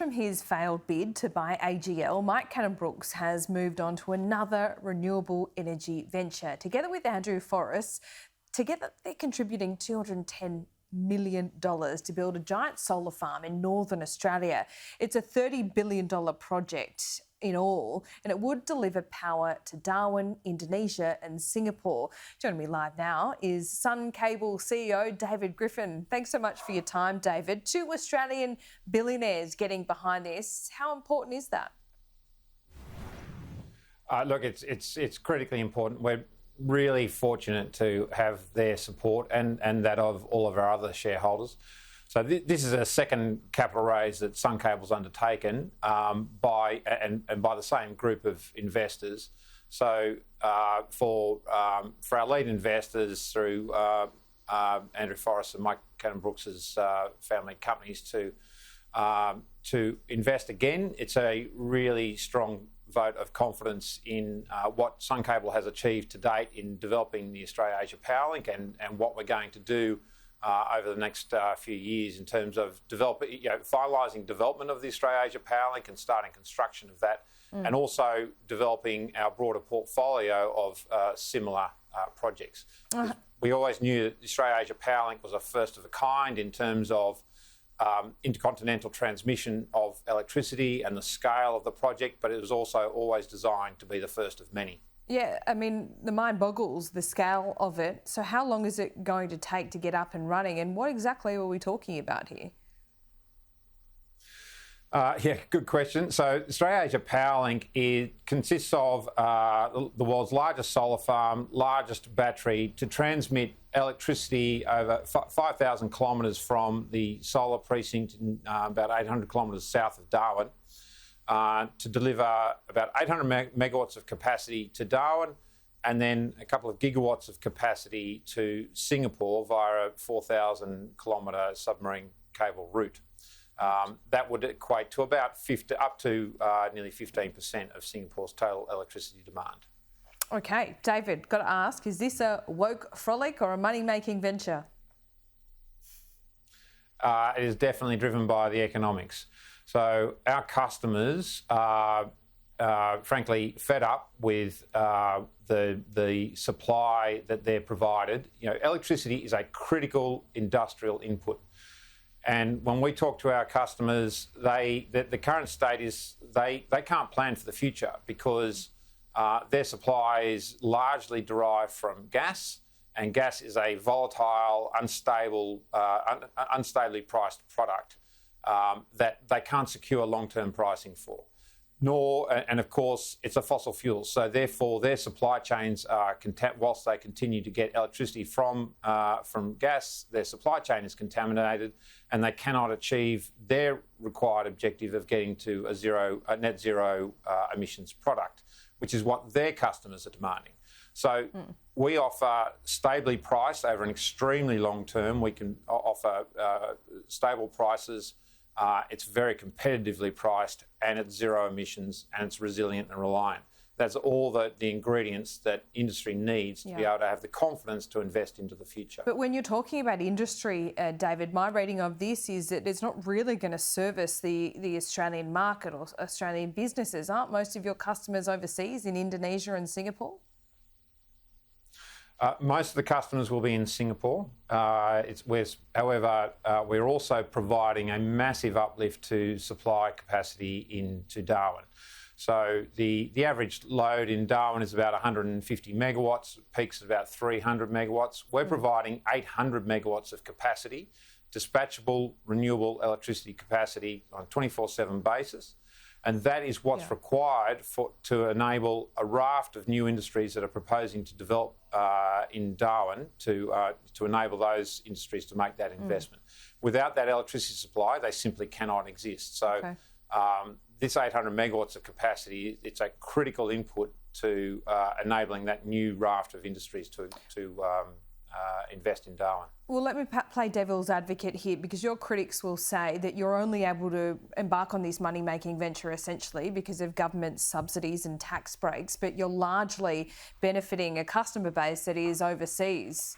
from his failed bid to buy AGL, Mike Cannon-Brookes has moved on to another renewable energy venture. Together with Andrew Forrest, together they're contributing $210 million to build a giant solar farm in northern Australia. It's a $30 billion project in all, and it would deliver power to Darwin, Indonesia and Singapore. Joining me live now is Sun Cable CEO David Griffin. Thanks so much for your time, David. Two Australian billionaires getting behind this. How important is that? Look, it's critically important. We're really fortunate to have their support and that of all of our other shareholders. So this is a second capital raise that Sun Cable's undertaken by the same group of investors. So for our lead investors through Andrew Forrest and Mike Cannon-Brookes' family companies to invest again, it's a really strong vote of confidence in what Sun Cable has achieved to date in developing the Australia-Asia PowerLink and what we're going to do over the next few years in terms of finalising development of the Australia-Asia PowerLink and starting construction of that, and also developing our broader portfolio of similar projects. We always knew that the Australia-Asia PowerLink was a first of a kind in terms of intercontinental transmission of electricity and the scale of the project, but it was also always designed to be the first of many. Yeah, I mean, the mind boggles the scale of it. So how long is it going to take to get up and running, and what exactly are we talking about here? Yeah, good question. So Australia-Asia PowerLink consists of the world's largest solar farm, largest battery to transmit electricity over 5,000 kilometres from the solar precinct, about 800 kilometres south of Darwin, to deliver about 800 megawatts of capacity to Darwin, and then a couple of gigawatts of capacity to Singapore via a 4,000 kilometre submarine cable route. That would equate to about nearly 15% of Singapore's total electricity demand. Okay, David, got to ask, is this a woke frolic or a money-making venture? It is definitely driven by the economics. So our customers are frankly fed up with the supply that they're provided. Electricity is a critical industrial input. And when we talk to our customers, the current state is they can't plan for the future because their supply is largely derived from gas, and gas is a volatile, unstable, unstably priced product that they can't secure long-term pricing for. And of course, it's a fossil fuel. So therefore, their supply chains are whilst they continue to get electricity from gas, their supply chain is contaminated, and they cannot achieve their required objective of getting to a net zero emissions product, which is what their customers are demanding. So we offer stably priced over an extremely long term. We can offer stable prices. It's very competitively priced, and it's zero emissions, and it's resilient and reliant. That's all the ingredients that industry needs to be able to have the confidence to invest into the future. But when you're talking about industry, David, my reading of this is that it's not really going to service the Australian market or Australian businesses. Aren't most of your customers overseas in Indonesia and Singapore? Most of the customers will be in Singapore. However, we're also providing a massive uplift to supply capacity into Darwin. So the average load in Darwin is about 150 megawatts, peaks at about 300 megawatts. We're providing 800 megawatts of capacity, dispatchable renewable electricity capacity on a 24/7 basis. And that is what's required to enable a raft of new industries that are proposing to develop in Darwin to enable those industries to make that investment. Without that electricity supply, they simply cannot exist. So this 800 megawatts of capacity, it's a critical input to enabling that new raft of industries to invest in Darwin. Well, let me play devil's advocate here, because your critics will say that you're only able to embark on this money-making venture essentially because of government subsidies and tax breaks, but you're largely benefiting a customer base that is overseas.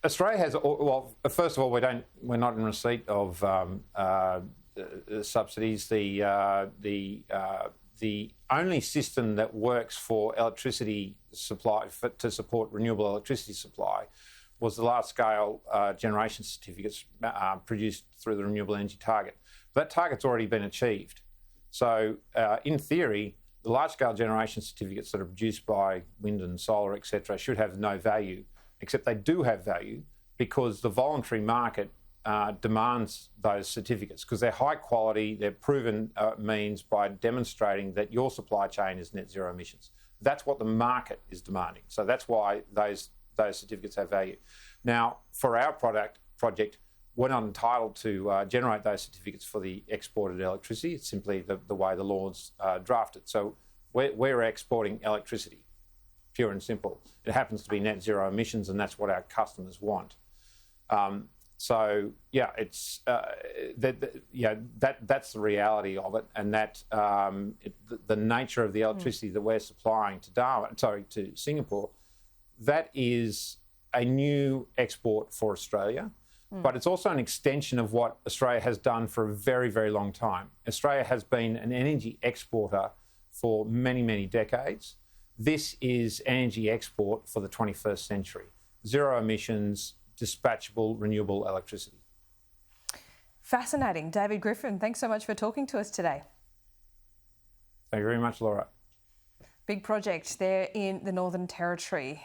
Australia has, well, first of all, we're not in receipt of subsidies. The only system that works for electricity supply, to support renewable electricity supply, was the large-scale generation certificates produced through the renewable energy target. That target's already been achieved. So in theory, the large-scale generation certificates that are produced by wind and solar, etc., should have no value, except they do have value because the voluntary market demands those certificates because they're high quality, they're proven means by demonstrating that your supply chain is net zero emissions. That's what the market is demanding. So that's why those certificates have value. Now, for our project, we're not entitled to generate those certificates for the exported electricity. It's simply the way the law's drafted. So we're exporting electricity, pure and simple. It happens to be net zero emissions, and that's what our customers want. So yeah, it's that's the reality of it, and that the nature of the electricity that we're supplying to Singapore, that is a new export for Australia. But it's also an extension of what Australia has done for a very, very long time. Australia has been an energy exporter for many, many decades. This is energy export for the 21st century. Zero emissions, dispatchable, renewable electricity. Fascinating. David Griffin, thanks so much for talking to us today. Thank you very much, Laura. Big project there in the Northern Territory.